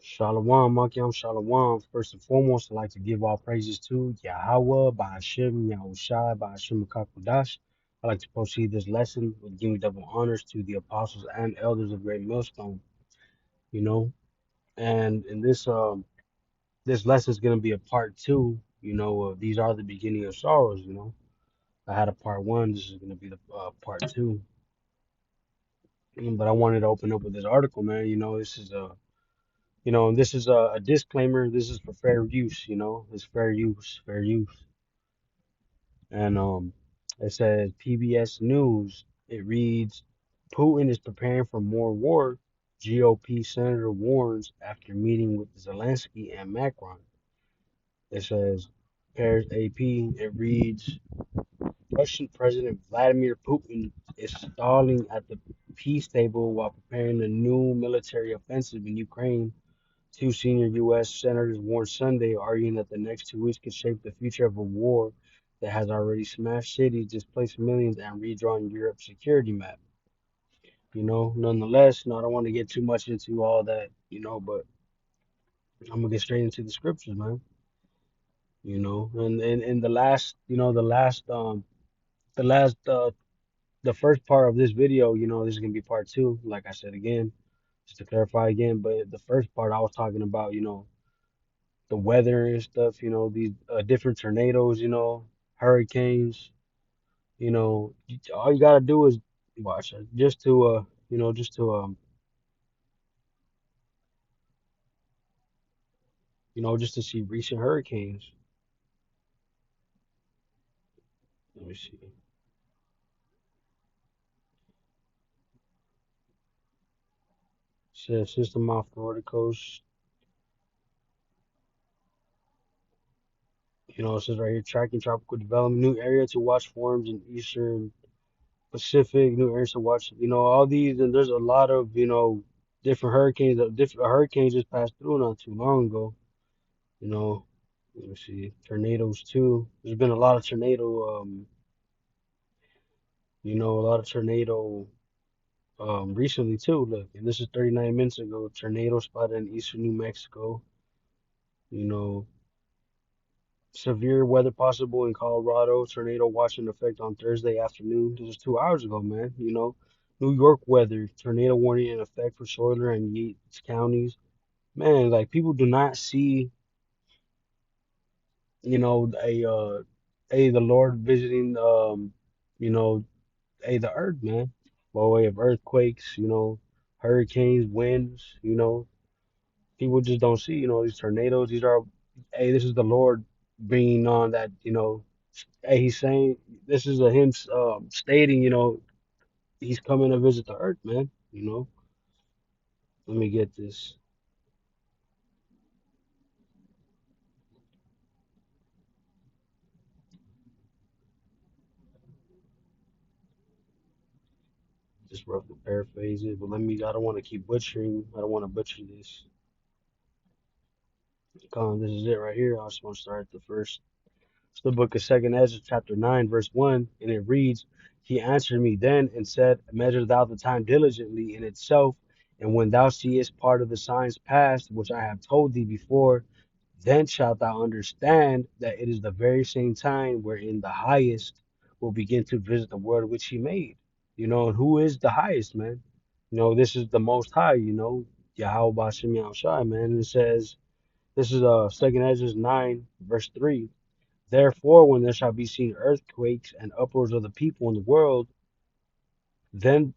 Shalom, Makiam Shalom. First and foremost, I'd like to give all praises to Yahweh, Ba'ashem, Yahushai, Ba'ashem Kakudash. I'd like to proceed this lesson with giving double honors to the apostles and elders of Great Millstone, you know. And in this lesson is gonna be a part two, of these are the beginning of sorrows. I had a part one, this is gonna be the part two. But I wanted to open up with this article, man. This is a disclaimer. This is for fair use, it's fair use, fair use. And it says PBS News. It reads, Putin is preparing for more war. GOP senator warns after meeting with Zelensky and Macron. It says Paris AP. It reads, Russian President Vladimir Putin is stalling at the peace table while preparing a new military offensive in Ukraine. Two senior U.S. senators warned Sunday, arguing that the next 2 weeks could shape the future of a war that has already smashed cities, displaced millions, and redrawn Europe's security map. Nonetheless, I don't want to get too much into all that, but I'm gonna get straight into the scriptures, man. And the first part of this video, this is gonna be part two, like I said again, just to clarify again. But the first part I was talking about, the weather and stuff, these different tornadoes, hurricanes, all you gotta do is watch it just to just to just to see recent hurricanes. Let me see. Says system off Florida coast. It says right here, tracking tropical development, new area to watch forms in eastern Pacific, new areas to watch, all these, and there's a lot of, different hurricanes, different hurricanes just passed through not too long ago. You know, Let me see. Tornadoes too. There's been a lot of tornado, a lot of tornado recently too. Look, and this is 39 minutes ago. Tornado spotted in eastern New Mexico. You know, Severe weather possible in Colorado. Tornado watch in effect on Thursday afternoon. This was 2 hours ago, man. New York weather. Tornado warning in effect for Schuyler and Yates counties. Man, like people do not see, the Lord visiting, you know, the earth, man, by way of earthquakes, hurricanes, winds, people just don't see, these tornadoes. This is the Lord bringing on that, he's saying, this is a him stating, he's coming to visit the earth, man. Let me get this roughly paraphrase it, but I don't want to keep butchering, I don't want to butcher this. This is it right here. I just want to start at the first. It's the book of Second Ezra, chapter 9, verse 1, and it reads, He answered me then and said, Measure thou the time diligently in itself, and when thou seest part of the signs past, which I have told thee before, then shalt thou understand that it is the very same time wherein the highest will begin to visit the world which he made. And who is the highest, man? This is the most high, Yahweh Bashem Yahushai, man. And it says, this is Second Ezra 9, verse 3. Therefore, when there shall be seen earthquakes and uproars of the people in the world, then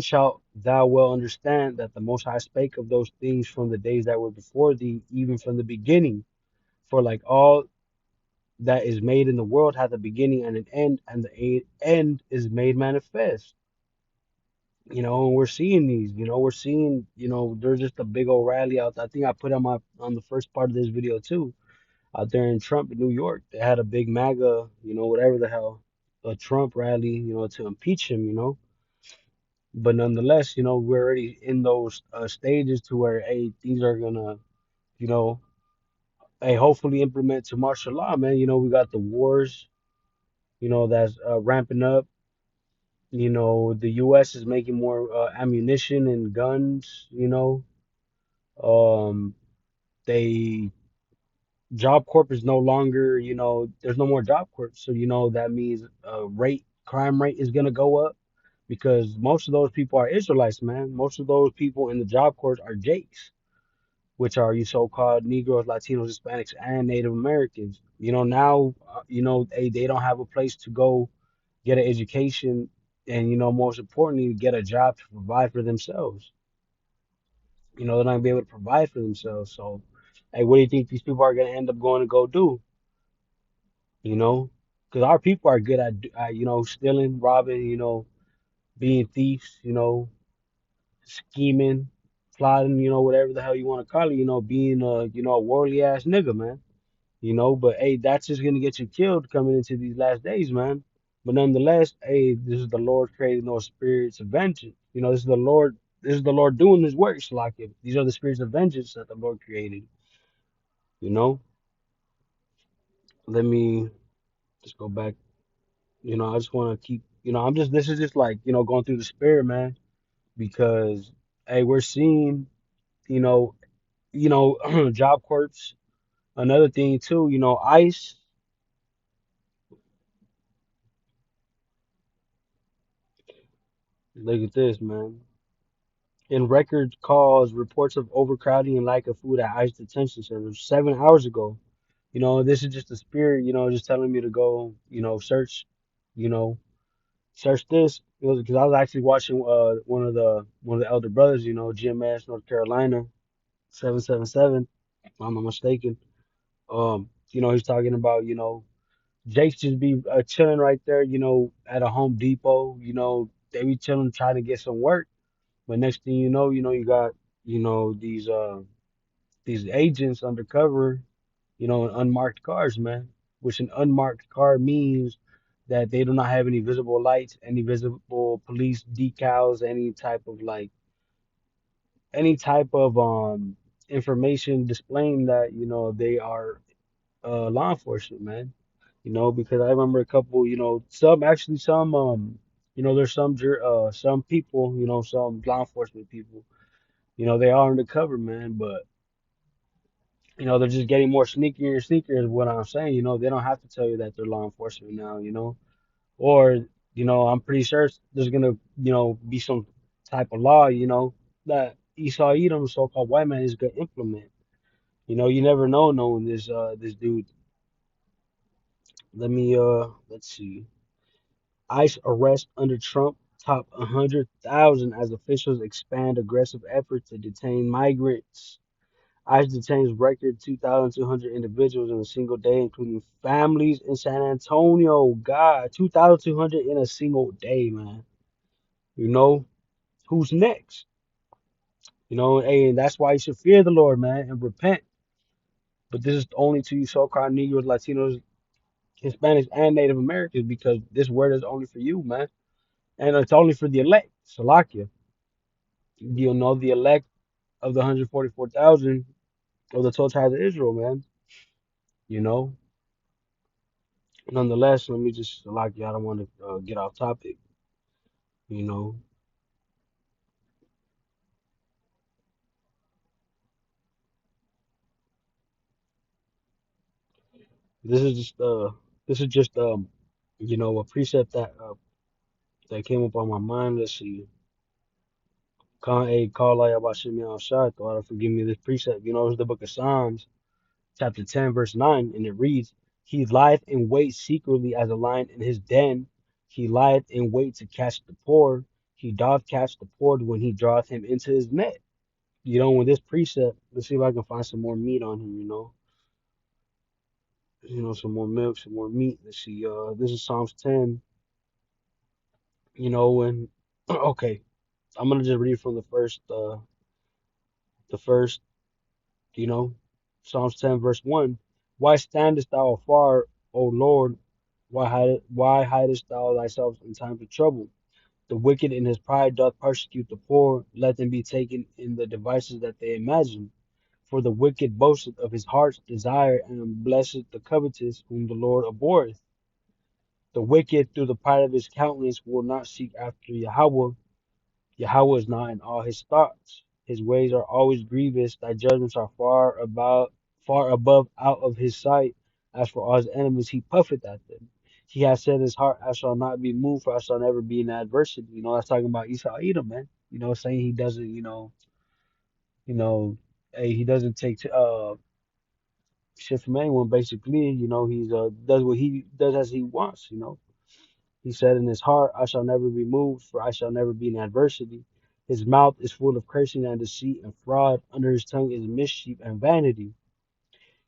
shalt thou well understand that the Most High spake of those things from the days that were before thee, even from the beginning. For like all that is made in the world hath a beginning and an end, and the end is made manifest. And we're seeing these. We're seeing. There's just a big old rally out. I think I put on the first part of this video too, out there in Trump in New York. They had a big MAGA, whatever the hell, a Trump rally, to impeach him, But nonetheless, we're already in those stages to where, hey, things are gonna, you know, hey, hopefully implement to martial law, man. We got the wars, that's ramping up. The U.S. is making more ammunition and guns, Um, They Job Corp is no longer, there's no more Job Corp. So, that means crime rate is gonna go up because most of those people are Israelites, man. Most of those people in the Job Corps are Jakes, which are you so-called Negroes, Latinos, Hispanics, and Native Americans. Now, they don't have a place to go get an education and, most importantly, get a job to provide for themselves. They're not gonna be able to provide for themselves. So, hey, what do you think these people are gonna end up going to go do? you know, because our people are good at stealing, robbing, being thieves, scheming, plotting, whatever the hell you want to call it, being a worldly ass nigga, man. But hey, that's just gonna get you killed coming into these last days, man. But nonetheless, hey, this is the Lord creating those spirits of vengeance. This is the Lord doing his works, like it. These are the spirits of vengeance that the Lord created, you know. Let me just go back. I just want to keep, this is just like, going through the spirit, man, because, hey, we're seeing, you know, Job Corps. Another thing too, ICE. Look at this, man. In record calls, reports of overcrowding and lack of food at ICE detention centers 7 hours ago. This is just the spirit, just telling me to go, search, you know, search this. Because I was actually watching one of the elder brothers, GMS North Carolina 777. If I'm not mistaken. He's talking about, Jake's just be chilling right there, at a Home Depot. They be chilling, trying to get some work. But next thing you got, these agents undercover, in unmarked cars, man. Which an unmarked car means that they do not have any visible lights, any visible police decals, any type of information displaying that, they are law enforcement, man. Because I remember a couple, some, there's some people, some law enforcement people, they are undercover, man, but they're just getting more sneakier and sneakier is what I'm saying. They don't have to tell you that they're law enforcement now, or, I'm pretty sure there's gonna, be some type of law, that Esau Edom, so-called white man, is gonna implement. You never know knowing this dude. Let's see. ICE arrest under Trump top 100,000 as officials expand aggressive efforts to detain migrants. ICE detains record 2,200 individuals in a single day, including families in San Antonio. God, 2,200 in a single day, man. You know, who's next? Hey, and that's why you should fear the Lord, man, and repent. But this is only to you so-called Negroes, Latinos, Hispanics, and Native Americans because this word is only for you, man. And it's only for the elect, Salakia. The elect of the 144,000 of the 12 tribes of Israel, man. You know, Nonetheless, let me just, Salakia, I don't want to get off topic. You know, this is just, a precept that came up on my mind. Let's see. Call Shai, thought forgive me this precept. It's the book of Psalms, chapter 10, verse 9, and it reads, He lieth in wait secretly as a lion in his den. He lieth in wait to catch the poor. He doth catch the poor when he draweth him into his net. With this precept, let's see if I can find some more meat on him, some more milk, some more meat. Let's see, this is Psalms 10, and okay, I'm gonna just read from the first, you know, Psalms 10, verse 1. Why standest thou afar, O Lord? Why hidest thou thyself in times of trouble? The wicked in his pride doth persecute the poor. Let them be taken in the devices that they imagine. For the wicked boasteth of his heart's desire, and blesseth the covetous, whom the Lord abhorreth. The wicked, through the pride of his countenance, will not seek after Yahweh. Yahweh is not in all his thoughts. His ways are always grievous. Thy judgments are far above out of his sight. As for all his enemies, he puffeth at them. He has said in his heart, I shall not be moved, for I shall never be in adversity. That's talking about Esau Edom, man. Saying he doesn't, you know, hey, he doesn't take shit from anyone. Basically, he's does what he does as he wants. He said in his heart, I shall never be moved, for I shall never be in adversity. His mouth is full of cursing and deceit and fraud. Under his tongue is mischief and vanity.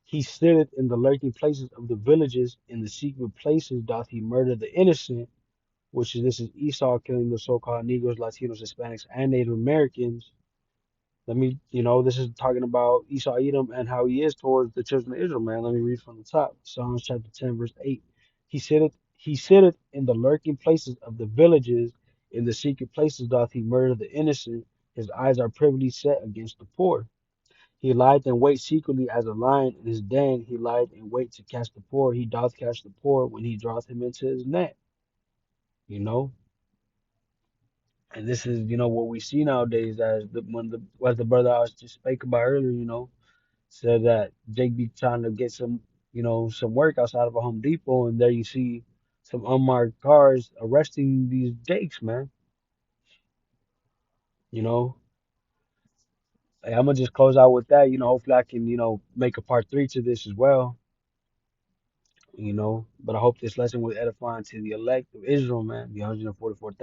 He sitteth in the lurking places of the villages. In the secret places doth he murder the innocent, this is Esau killing the so-called Negroes, Latinos, Hispanics, and Native Americans. This is talking about Esau Edom and how he is towards the children of Israel, man. Let me read from the top. Psalms chapter 10, verse 8. He sitteth in the lurking places of the villages, in the secret places doth he murder the innocent. His eyes are privily set against the poor. He lieth in wait secretly as a lion in his den. He lieth in wait to catch the poor. He doth catch the poor when he draweth him into his net. You know, and this is what we see nowadays as the brother I was just speaking about earlier. Said that Jake be trying to get some work outside of a Home Depot, and there you see some unmarked cars arresting these Jakes, man. You know, hey, I'm gonna just close out with that. Hopefully I can, make a part three to this as well. But I hope this lesson was edifying to the elect of Israel, man, the 144,000.